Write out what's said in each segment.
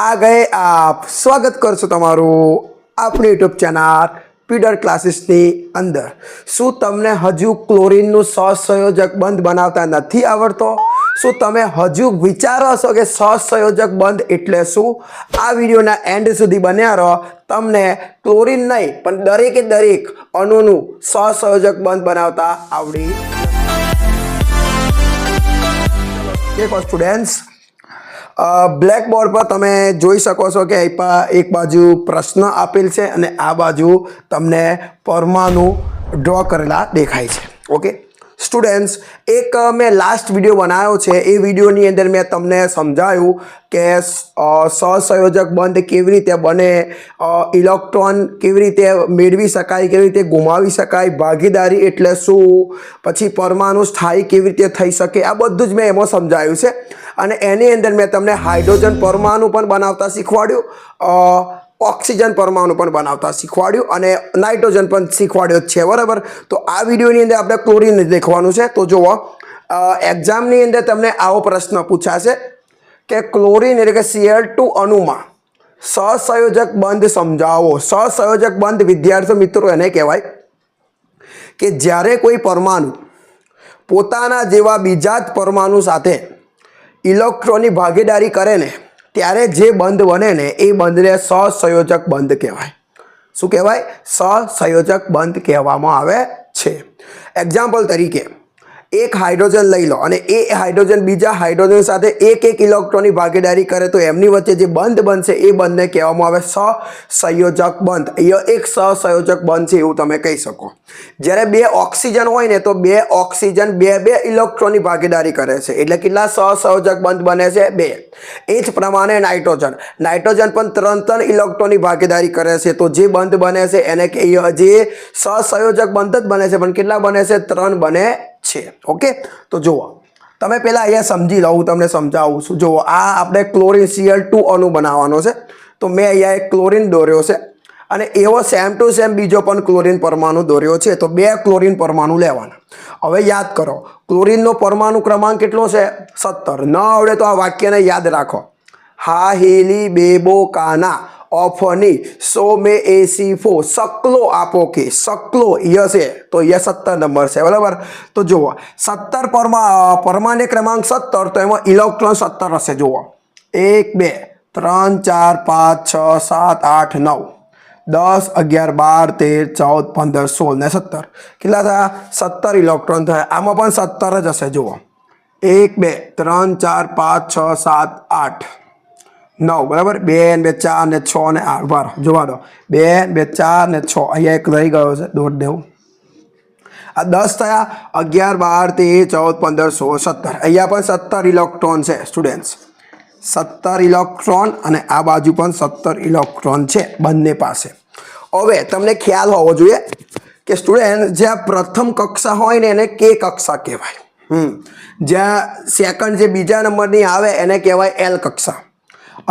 आ गए आप। स्वागत करशो तमाરું આપણી યુટ્યુબ ચેનલ પીડર ક્લાસીસની અંદર। શું તમને હજુ ક્લોરીનનું સહસંયોજક બંધ બનાવતા નથી આવડતો? શું તમે હજુ વિચારો છો કે સહસંયોજક બંધ એટલે શું? આ વિડીયોના એન્ડ સુધી બન્યા રહો, તમને ક્લોરીન નહીં પણ દરેકે દરેક અણુનું સહસંયોજક બંધ બનાવતા આવડી જશે। સ્ટુડન્ટ્સ, બ્લેક બોર્ડ પર તમે જોઈ શકો છો કે એક બાજુ પ્રશ્ન આપેલ છે અને આ બાજુ તમને પરમાણુ ડ્રો કરેલા દેખાય છે। ઓકે સ્ટુડન્ટ્સ, એક મેં લાસ્ટ વિડીયો બનાવ્યો છે, એ વિડીયોની અંદર મેં તમને સમજાવ્યું કે સહસંયોજક બંધ કેવી રીતે બને, ઇલેક્ટ્રોન કેવી રીતે મેળવી શકાય, કેવી રીતે ગુમાવી શકાય, ભાગીદારી એટલે શું, પછી પરમાણુ સ્થાયી કેવી રીતે થઈ શકે, આ બધું જ મેં એમાં સમજાવ્યું છે। અને એની અંદર મેં તમને હાઇડ્રોજન પરમાણુ પણ બનાવતા શીખવાડ્યું, ઓક્સિજન પરમાણુ પણ બનાવતા શીખવાડ્યું અને નાઇટ્રોજન પણ શીખવાડ્યો છે, બરાબર। તો આ વિડીયોની અંદર આપણે ક્લોરીન દેખવાનું છે। તો જુઓ, એક્ઝામની અંદર તમને આવો પ્રશ્ન પૂછાશે કે ક્લોરીન એટલે કે Cl2 અણુમાં સહસંયોજક બંધ સમજાવો। સહસંયોજક બંધ વિદ્યાર્થી મિત્રો એને કહેવાય કે જ્યારે કોઈ પરમાણુ પોતાના જેવા બીજા જ પરમાણુ સાથે ઇલેક્ટ્રોનની ભાગીદારી કરે ને ત્યારે જે બંધ બને ને એ બંધને સહસંયોજક બંધ કહેવાય। શું કહેવાય? સહસંયોજક બંધ કહેવામાં આવે છે। એક્ઝામ્પલ તરીકે એક હાઇડ્રોજન લઈ લો અને એ હાઇડ્રોજન બીજા હાઇડ્રોજન સાથે એક ઇલેક્ટ્રોનની ભાગીદારી કરે તો એમની વચ્ચે જે બંધ બનશે એ બંધને કહેવામાં આવે સહસંયોજક બંધ। અહીંયા એક સહસંયોજક બંધ છે એવું તમે કહી શકો। જ્યારે બે ઓક્સિજન હોય ને તો બે ઓક્સિજન બે ઇલેક્ટ્રોનની ભાગીદારી કરે છે એટલે કેટલા સહસંયોજક બંધ બને છે? 2। એ જ પ્રમાણે નાઇટ્રોજન પણ 3 ઇલેક્ટ્રોનની ભાગીદારી કરે છે તો જે બંધ બને છે એને જે સહસંયોજક બંધ જ બને છે પણ કેટલા બને છે? 3 બને છે। ઓકે, તો જુઓ, તમે પહેલા અહીંયા સમજી લો, હું તમને સમજાવું છું। જુઓ, આ આપણે ક્લોરીન Cl2 અણુ બનાવવાનો છે તો મેં અહીંયા એક ક્લોરીન દોર્યો છે અને એવો સેમ ટુ સેમ બીજો પણ ક્લોરીન પરમાણુ દોર્યો છે તો 2 ક્લોરીન પરમાણુ લેવાના। હવે યાદ કરો, ક્લોરીનનો પરમાણુ ક્રમાંક કેટલો છે? 17। ન આવડે તો આ વાક્યને યાદ રાખો, હા હેલી બેબો કાના ઓફની સો મે એસી ફો સકલો આપો કે સકલો ય છે તો ય 17 નંબર છે, બરાબર। તો જુઓ, 17 પરમાણુ ક્રમાંક 17 તો એમાં ઇલેક્ટ્રોન 17 હશે। જુઓ, 1 2 3 4 5 6 7 8 9 10 11 12 13 14 15 16 ને 17 કેટલા થયા? 17 ઇલેક્ટ્રોન થયા। આમાં પણ 17 જ હશે। જુઓ, 1 2 3 4 5 6 7 8 9, બરાબર। 2 2 4 ને 6 ને 8 બાર જોવા દો, 2 2 4 ને 6 અહીંયા એક રહી ગયો છે, દોટ દેવું। આ 10 થયા, 11 12 13 14 15 16 17 અહીંયા પણ 17 ઇલેક્ટ્રોન છે સ્ટુડન્ટ્સ, 17 ઇલેક્ટ્રોન અને આ બાજુ પણ 17 ઇલેક્ટ્રોન છે બંને પાસે। હવે તમને ખ્યાલ હોવો જોઈએ કે સ્ટુડન્ટ જ્યાં પ્રથમ કક્ષા હોય ને એને કે કક્ષા કહેવાય, જ્યાં સેકન્ડ જે બીજા નંબરની આવે એને કહેવાય એલ કક્ષા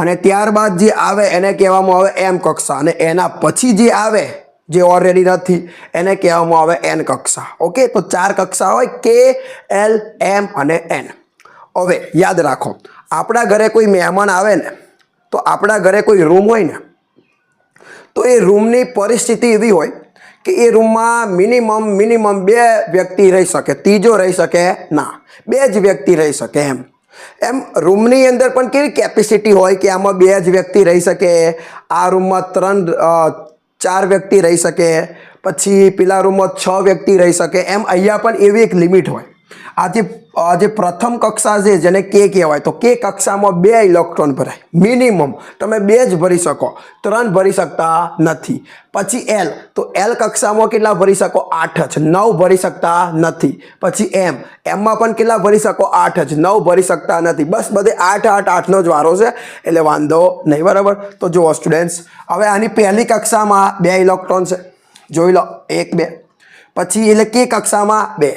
અને ત્યારબાદ જે આવે એને કહેવામાં આવે એમ કક્ષા અને એના પછી જે આવે જે ઓલરેડી નથી એને કહેવામાં આવે એન કક્ષા। ઓકે, તો 4 કક્ષા હોય, કે એલ એમ અને એન। હવે યાદ રાખો, આપણા ઘરે કોઈ મહેમાન આવે ને તો આપણા ઘરે કોઈ રૂમ હોય ને તો એ રૂમની પરિસ્થિતિ એવી હોય કે એ રૂમમાં મિનિમમ 2 વ્યક્તિ રહી શકે, ત્રીજો રહી શકે ના, 2 જ વ્યક્તિ રહી શકે। એમ રૂમની અંદર પણ કેવી કેપેસિટી હોય કે આમાં 2 જ વ્યક્તિ રહી શકે, આ રૂમમાં 4 વ્યક્તિ રહી શકે, પછી પેલા રૂમમાં 6 વ્યક્તિ રહી શકે, એમ અહીંયા પણ એવી એક લિમિટ હોય। આજે પ્રથમ કક્ષા છે જેને કે કહેવાય તો કે કક્ષામાં 2 ઇલેક્ટ્રોન ભરાય મિનિમમ, તમે 2 જ ભરી શકો, 3 ભરી શકતા નથી। પછી એલ, તો એલ કક્ષામાં કેટલા ભરી શકો? 8 જ, 9 ભરી શકતા નથી। પછી એમમાં પણ કેટલા ભરી શકો? 8 જ, 9 ભરી શકતા નથી। બસ બધે 8 8 8નો જ વારો છે એટલે વાંધો નહીં, બરાબર। તો જુઓ સ્ટુડન્ટ્સ, હવે આની પહેલી કક્ષામાં 2 ઇલેક્ટ્રોન છે, જોઈ લો, 1 2, પછી એટલે કે કક્ષામાં 2,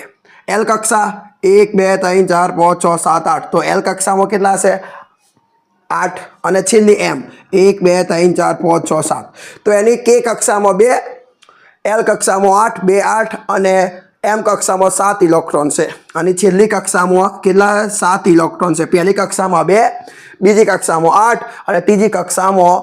એલ કક્ષા 1 2 3 4 5 6 7 8 તો એલ કક્ષામાં કેટલા હશે? 8 અને છેલ્લી એમ 1 2 3 4 5 6 7 તો એની કે કક્ષામાં 2, એલ કક્ષામાં 8 2 8 અને એમ કક્ષામાં 7 ઇલેક્ટ્રોન છે અને છેલ્લી કક્ષામાં કેટલા 7 ઇલેક્ટ્રોન છે. પહેલી કક્ષામાં 2, બીજી કક્ષામાં 8 અને ત્રીજી કક્ષામાં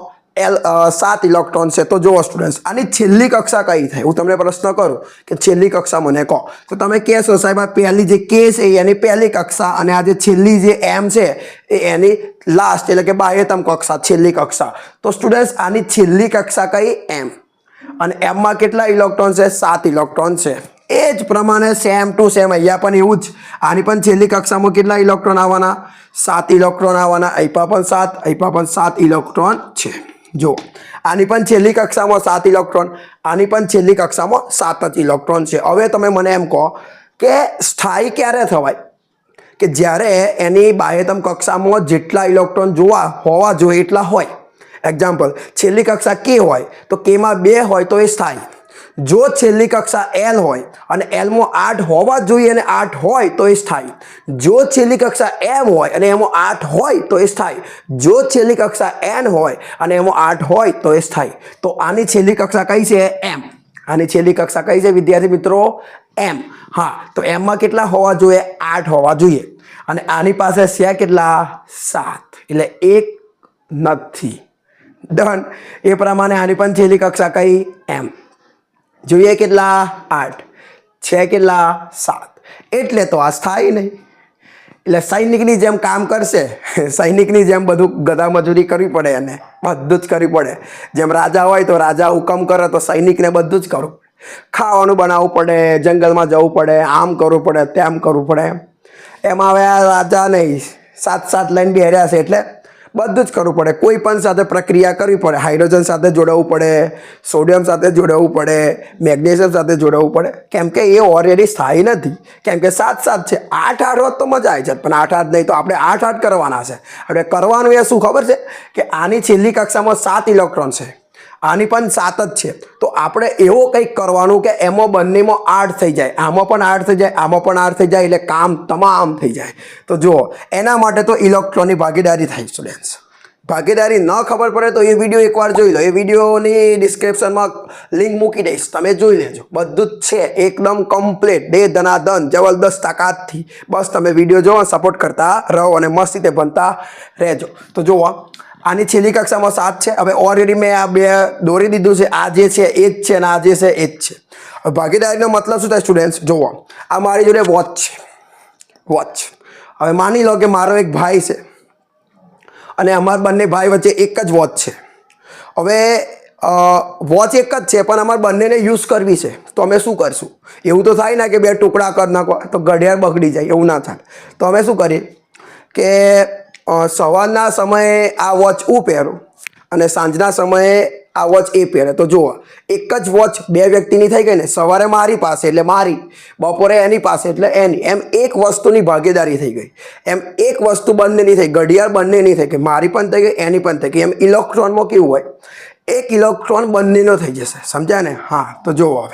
7 ઇલેક્ટ્રોન છે. તો જુઓ સ્ટુડન્ટ્સ, આની છેલ્લી કક્ષા કઈ થાય? હું તમને પ્રશ્ન કરું કે છેલ્લી કક્ષા મને કહો, તો તમે કહેશો સાહેબ આ પહેલી જે કે છે એની પહેલી કક્ષા અને આ જે છેલ્લી જે એમ છે એ એની લાસ્ટ એટલે કે બાહ્યતમ કક્ષા, છેલ્લી કક્ષા. તો સ્ટુડન્ટ્સ આની છેલ્લી કક્ષા કઈ? એમ. અને એમમાં કેટલા ઇલેક્ટ્રોન છે? 7 ઇલેક્ટ્રોન છે. એ જ પ્રમાણે સેમ ટુ સેમ અહીંયા પણ એવું જ. આની પણ છેલ્લી કક્ષામાં કેટલા ઇલેક્ટ્રોન આવવાના? 7 ઇલેક્ટ્રોન આવવાના. અહીંયા પણ 7, અહીંયા પણ 7 ઇલેક્ટ્રોન છે. જો આની પણ છેલ્લી કક્ષામાં 7 ઇલેક્ટ્રોન, આની પણ છેલ્લી કક્ષામાં 7 જ ઇલેક્ટ્રોન છે. હવે તમે મને એમ કહો કે સ્થાયી ક્યારે થવાય? કે જ્યારે એની બાહ્યતમ કક્ષામાં જેટલા ઇલેક્ટ્રોન હોવા જોઈએ એટલા હોય. એક્ઝામ્પલ, છેલ્લી કક્ષા કે હોય તો કેમાં 2 હોય તો એ સ્થાયી. જો છેલ્લી કક્ષા એલ હોય અને એલમાં 8 હોવા જોઈએ અને 8 હોય તો એ સ્થાયી. જો છેલ્લી કક્ષા એમ હોય અને એમાં 8 હોય તો એ સ્થાયી. જો છેલ્લી કક્ષા એન હોય અને એમાં 8 હોય તો એ સ્થાયી. તો આની છેલ્લી કક્ષા કઈ છે? એમ. આની છેલ્લી કક્ષા કઈ છે વિદ્યાર્થી મિત્રો? એમ. હા, તો એમમાં કેટલા હોવા જોઈએ? 8 હોવા જોઈએ. અને આની પાસે છે કેટલા? 7. એટલે 1 નથી. ડન. એ પ્રમાણે આની પણ છેલ્લી કક્ષા કઈ? એમ. જોઈએ કેટલા? 8 છે કેટલા? 7. એટલે તો આ સ્થાયી નહીં. એટલે સૈનિકની જેમ કામ કરશે, સૈનિકની જેમ બધું ગધા મજૂરી કરવી પડે, એને બધું જ કરવી પડે. જેમ રાજા હોય તો રાજા હુકમ કરે તો સૈનિકને બધું જ કરવું પડે. ખાવાનું બનાવવું પડે, જંગલમાં જવું પડે, આમ કરવું પડે, તેમ કરવું પડે. એમાં હવે આ રાજા નહીં, 7 લઈને બેર્યા છે એટલે બધું જ કરવું પડે. કોઈ પણ સાથે પ્રક્રિયા કરવી પડે. હાઇડ્રોજન સાથે જોડાવવું પડે, સોડિયમ સાથે જોડાવવું પડે, મેગ્નેશિયમ સાથે જોડાવવું પડે. કેમ કે એ ઓલરેડી સ્થાયી નથી. કેમ કે 7 છે. 8 હોત તો મજા આવી જાય, પણ 8 નહીં. તો આપણે 8 કરવાના છે. આપણે કરવાનું એ શું ખબર છે? કે આની છેલ્લી કક્ષામાં 7 ઇલેક્ટ્રોન છે, આની પણ 7 જ છે. તો આપણે એવો કંઈક કરવાનું કે એમાં બંનેમાં 8 થઈ જાય, આમાં પણ 8 થઈ જાય, આમાં પણ 8 થઈ જાય, એટલે કામ તમામ થઈ જાય. તો જુઓ, એના માટે તો ઇલેક્ટ્રોનની ભાગીદારી થાય સ્ટુડન્ટ્સ. ભાગીદારી ન ખબર પડે તો એ વિડીયો એકવાર જોઈ લો. એ વિડીયોની ડિસ્ક્રિપ્શનમાં લિંક મૂકી દઈશ, તમે જોઈ લેજો. બધું જ છે એકદમ કમ્પ્લીટ, દે ધનાધન જબરદસ્ત તાકાતથી. બસ તમે વિડીયો જોવો, સપોર્ટ કરતા રહો અને મસ્ત રીતે ભણતા રહેજો. તો જુઓ, આની છેલ્લી કક્ષામાં 7 છે. હવે ઓલરેડી મેં આ 2 દોરી દીધું છે. આ જે છે એ જ છે અને આ જે છે એ જ છે. હવે ભાગીદારીનો મતલબ શું થાય સ્ટુડન્ટ્સ? જુઓ, આ મારી જોડે વોચ છે. વોચ. હવે માની લો કે મારો એક ભાઈ છે અને અમારા બંને ભાઈ વચ્ચે એક જ વોચ છે. હવે વોચ એક જ છે પણ અમારે બંનેને યુઝ કરવી છે. તો અમે શું કરશું? એવું તો થાય ને કે 2 ટુકડા કરી નાખો તો ઘડિયાળ બગડી જાય, એવું ના થાય. તો અમે શું કરીએ કે સવારના સમયે આ વોચ હું પહેરું અને સાંજના સમયે આ વોચ એ પહેરે. તો જુઓ, એક જ વોચ 2 વ્યક્તિની થઈ ગઈ ને. સવારે મારી પાસે એટલે મારી, બપોરે એની પાસે એટલે એની. એમ એક વસ્તુની ભાગીદારી થઈ ગઈ. એમ એક વસ્તુ બંનેની થઈ, ઘડિયાળ બંનેની થઈ ગઈ. મારી પણ થઈ ગઈ, એની પણ થઈ ગઈ. એમ ઇલેક્ટ્રોનમાં કેવું હોય? એક ઇલેક્ટ્રોન બંનેનો થઈ જશે. સમજ્યા ને? હા. તો જુઓ,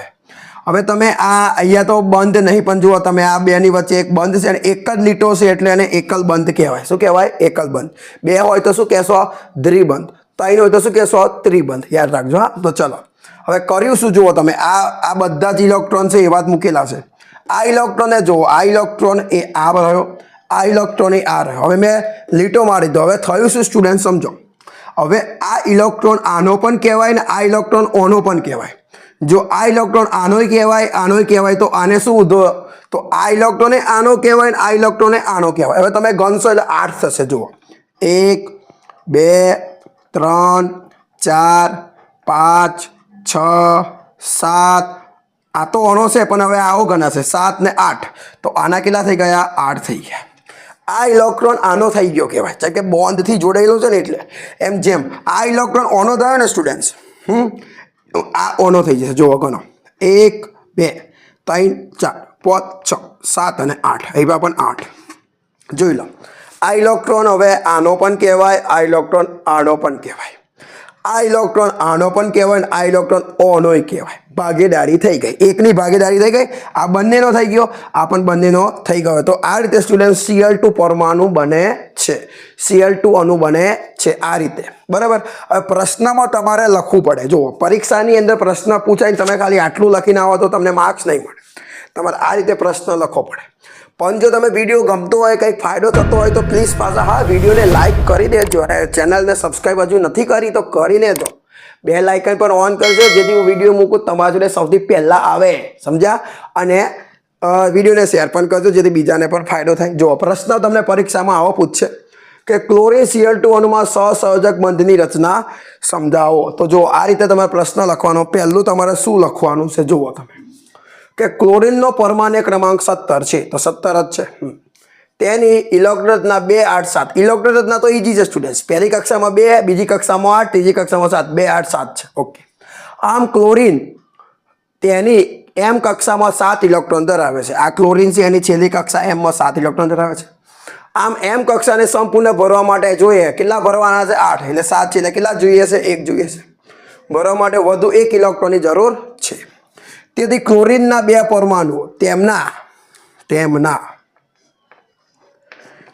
હવે તમે આ અહીંયા તો બંધ નહીં, પણ જુઓ તમે આ 2ની વચ્ચે એક બંધ છે અને એક જ લીટો છે એટલે એને એકલ બંધ કહેવાય. શું કહેવાય? એકલ બંધ. 2 હોય તો શું કહેશો? દ્વિબંધ. 3 હોય તો શું કહેશો? ત્રિબંધ. યાદ રાખજો. હા. તો ચલો, હવે કર્યું શું? જુઓ તમે, આ બધા જ ઇલેક્ટ્રોન છે એ વાત મૂકેલા છે. આ ઇલેક્ટ્રોનને જુઓ, આ ઇલેક્ટ્રોન એ આ રહ્યો, આ ઇલેક્ટ્રોન એ આ રહ્યો. હવે મેં લીટો મારી દો. હવે થયું શું સ્ટુડન્ટ? સમજો. હવે આ ઇલેક્ટ્રોન આનો પણ કહેવાય ને આ ઇલેક્ટ્રોન ઓનો પણ કહેવાય. જો આ ઇલેક્ટ્રોન આનોય કહેવાય, આનોય કહેવાય, તો આને શું ઉધો? તો આ ઇલેક્ટ્રોને આનો કહેવાય ને આ ઇલેક્ટ્રોને આનો કહેવાય. હવે તમે ગણશો એટલે 8 થશે. જુઓ, 1 2 3 4 5 6 7. આ તો આનો છે પણ હવે આવો ગણાશે 7 ને 8. તો આના કેટલા થઈ ગયા? 8 થઈ ગયા. આ ઇલેક્ટ્રોન આનો થઈ ગયો કહેવાય, કારણ કે બોન્ડથી જોડાયેલો છે ને. એટલે એમ જેમ આ ઇલેક્ટ્રોન ઓનો થયો ને સ્ટુડન્ટ્સ, આ ઓનો થઈ જશે. જુઓ, ગણો, 1 2 3 4 5 6 7 અને 8. અહીંયા પણ 8. જોઈ લો, આ ઇલેક્ટ્રોન હવે આનો પણ કહેવાય, આ ઇલેક્ટ્રોન આનો પણ કહેવાય, આ ઇલેક્ટ્રોન આનો પણ કહેવાય ને આ ઇલેક્ટ્રોન ઓનોય કહેવાય. ભાગીદારી થઈ ગઈ, એકની ભાગીદારી થઈ ગઈ. આ બંનેનો થઈ ગયો, આ પણ બંનેનો થઈ ગયો. તો આ રીતે સ્ટુડન્ટ Cl2 પરમાણુ બને છે, Cl2 અણુ બને છે આ રીતે. બરાબર. હવે પ્રશ્નમાં તમારે લખવું પડે. જુઓ, પરીક્ષાની અંદર પ્રશ્ન પૂછાય તમે ખાલી આટલું લખીને આવો તો તમને માર્ક્સ નહીં મળે. તમારે આ રીતે પ્રશ્ન લખવો પડે. પણ જો તમે વિડીયો ગમતો હોય, કંઈક ફાયદો થતો હોય તો પ્લીઝ પાછા હા વિડીયોને લાઇક કરી દેજો અને ચેનલને સબસ્ક્રાઈબ હજુ નથી કરી તો કરીને જો બેલ આઇકન પર ઓન કરજો જેથી હું વિડીયો મૂકું તમારા જોડે સૌથી પહેલાં આવે. સમજ્યા? અને વિડીયોને શેર પણ કરજો જેથી બીજાને પણ ફાયદો થાય. જો પ્રશ્ન તમને પરીક્ષામાં આવો પૂછશે કે ક્લોરીન Cl2 અણુમાં સહસંયોજક બંધની રચના સમજાવો. તો જો આ રીતે તમારે પ્રશ્ન લખવાનો. પહેલું તમારે શું લખવાનું છે જુઓ તમે કે ક્લોરીનનો પરમાણુ ક્રમાંક 17 છે તો 17 જ છે. તેની ઇલેક્ટ્રોન રચના 2 8 7. ઇલેક્ટ્રોન રચના તો ઈજી છે સ્ટુડન્ટ્સ. પહેલી કક્ષામાં 2, બીજી કક્ષામાં 8, ત્રીજી કક્ષામાં 7. 2 8 7 છે. ઓકે. આમ ક્લોરીન તેની M કક્ષામાં 7 ઇલેક્ટ્રોન ધરાવે છે. આ ક્લોરીન છે એની છેલ્લી કક્ષા M માં 7 ઇલેક્ટ્રોન ધરાવે છે. આમ M કક્ષાને સંપૂર્ણ ભરવા માટે જોઈએ કેટલા ભરવાના છે? 8 એટલે 7 છે એટલે કેટલા જોઈએ છે? 1 જોઈએ છે. ભરવા માટે વધુ 1 ઇલેક્ટ્રોનની જરૂર છે. તેથી ક્લોરીનના 2 પરમાણુઓ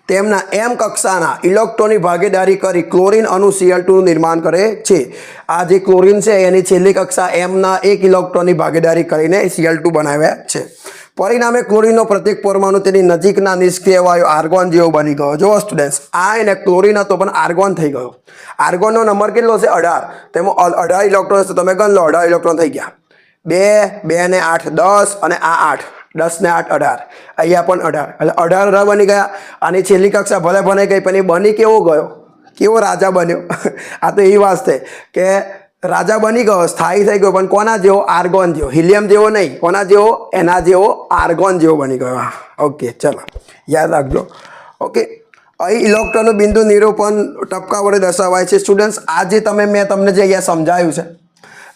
તેમના M કક્ષાના ઇલેક્ટ્રોનની ભાગીદારી કરી ક્લોરીન અણુ Cl2 નું નિર્માણ કરે છે. આ જે ક્લોરીન છે એની છેલ્લી કક્ષા Mના 1 ઇલેક્ટ્રોનની ભાગીદારી કરીને Cl2 બનાવ્યા છે. પરિણામે ક્લોરીનનો પ્રત્યેક પરમાણુ તેની નજીકના નિષ્ક્રિય વાયુ આર્ગોન જેવો બની ગયો. જો સ્ટુડન્ટ્સ આ એને ક્લોરીન હતો પણ આર્ગોન થઈ ગયો. આર્ગોનનો નંબર કેટલો છે? 18. તેમાં 18 ઇલેક્ટ્રોન છે તો તમે ગણ લો 18 ઇલેક્ટ્રોન થઈ ગયા. 2 2 ને 8 10 અને આ 8 10 ને 8 18. અહીંયા પણ 18 એટલે 18 બની ગયા. આની છેલ્લી કક્ષા ભલે બની ગઈ પણ એ બની કેવો ગયો? કેવો રાજા બન્યો? આ તો એ વાત છે કે રાજા બની ગયો, સ્થાયી થઈ ગયો પણ કોના જેવો? આર્ગોન જેવો. હિલિયમ જેવો નહીં. કોના જેવો? એના જેવો આર્ગોન જેવો બની ગયો. ઓકે ચલો યાદ રાખજો. ઓકે. અહીં ઇલેક્ટ્રોનનું બિંદુ નિરૂપણ ટપકા વડે દર્શાવાય છે. સ્ટુડન્ટ્સ આ જે મેં તમને જે અહીંયા સમજાવ્યું છે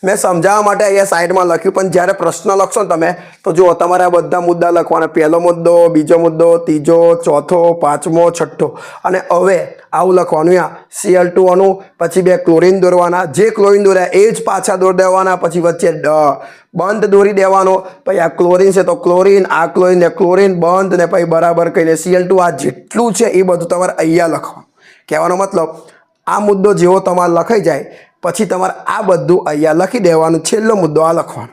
મેં સમજાવવા માટે અહીંયા સાઈડમાં લખ્યું પણ જ્યારે પ્રશ્ન લખશો ને તમે તો જુઓ તમારે આ બધા મુદ્દા લખવાના. પહેલો મુદ્દો, બીજો મુદ્દો, ત્રીજો, ચોથો, પાંચમો, છઠ્ઠો અને હવે આવું લખવાનું. Cl2 અણુ પછી 2 ક્લોરીન દોરવાના. જે ક્લોરીન દોર્યા એ જ પાછા દોરી દેવાના. પછી વચ્ચે બંધ દોરી દેવાનો. પછી આ ક્લોરીન છે તો ક્લોરીન, આ ક્લોરીન ને ક્લોરીન બંધ ને પછી બરાબર કહીને Cl2 આ જેટલું છે એ બધું તમારે અહીંયા લખવાનું. કહેવાનો મતલબ આ મુદ્દો જેવો તમારે લખાઈ જાય પછી તમારે આ બધું અહીંયા લખી દેવાનું. છેલ્લો મુદ્દો આ લખવાનો.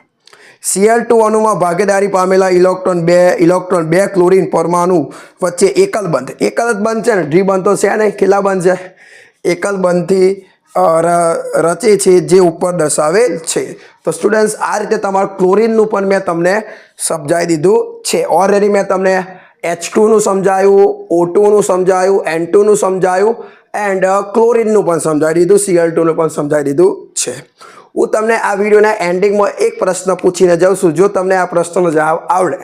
Cl2 અણુમાં ભાગીદારી પામેલા ઇલેક્ટ્રોન 2 ક્લોરીન પરમાણુ વચ્ચે એકલ બંધ. એકલ જ બંધ છે ને, દ્વિબંધ તો છે નહીં. કેટલા બંધ છે? એકલ બંધથી રચે છે જે ઉપર દર્શાવેલ છે. તો સ્ટુડન્ટ્સ આ રીતે તમારું ક્લોરીનનું પણ મેં તમને સમજાવી દીધું છે. ઓલરેડી મેં તમને H2નું સમજાવ્યું, O2નું સમજાવ્યું, N2નું સમજાવ્યું એન્ડ ક્લોરીનનું પણ સમજાવી દીધું, Cl2નું પણ સમજાવી દીધું છે. હું તમને આ વિડીયોના એન્ડિંગમાં એક પ્રશ્ન પૂછીને જાઉં છું. જો તમને આ પ્રશ્નનો જવાબ આવડે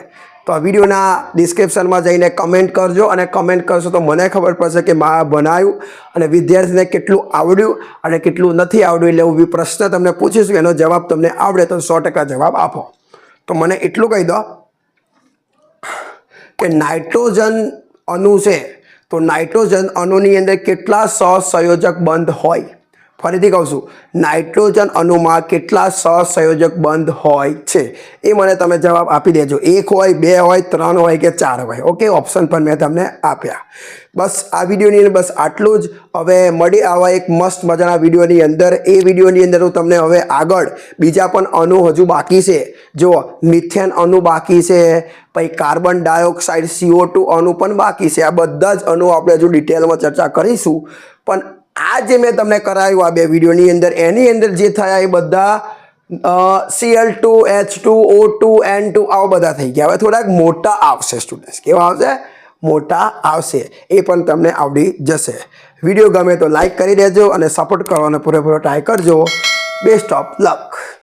તો આ વિડીયોના ડિસ્ક્રિપ્શનમાં જઈને કમેન્ટ કરજો અને કમેન્ટ કરશો તો મને ખબર પડશે કે મેં બનાવ્યું અને વિદ્યાર્થીને કેટલું આવડ્યું અને કેટલું નથી આવડ્યું. એટલે હું પ્રશ્ન તમને પૂછીશું એનો જવાબ તમને આવડે તો 100% જવાબ આપો. તો મને એટલું કહી દો કે નાઇટ્રોજન અણુ છે તો નાઇટ્રોજન અણુની અંદર કેટલા સહસંયોજક બંધ હોય? ફરીથી કહું છું, નાઇટ્રોજન અણુમાં કેટલા સહસંયોજક બંધ હોય છે એ મને તમે જવાબ આપી દેજો. 1 હોય, 2 હોય, 3 હોય કે 4 હોય. ઓકે, ઓપ્શન પણ મેં તમને આપ્યા. બસ આ વિડીયોની અંદર બસ આટલું જ. હવે મળી આવા એક મસ્ત મજાના વિડીયોની અંદર. એ વિડીયોની અંદર હું તમને હવે આગળ બીજા પણ અણુ હજુ બાકી છે. જુઓ, મિથેન અણુ બાકી છે, પછી કાર્બન ડાયોક્સાઇડ CO2 અણુ પણ બાકી છે. આ બધા જ અણુ આપણે હજુ ડિટેલમાં ચર્ચા કરીશું. પણ આ જે મેં તમને કરાવ્યું આ 2 વિડીયોની અંદર એની અંદર જે થયા એ બધા Cl2, H2, O2, N2 આવા બધા થઈ ગયા. હવે થોડાક મોટા આવશે સ્ટુડન્ટ્સ. કેવા આવશે? મોટા આવશે. એ પણ તમને આવડી જશે. વિડીયો ગમે તો લાઈક કરી દેજો અને સપોર્ટ કરવાનો પૂરેપૂરો ટ્રાય કરજો. Best of luck.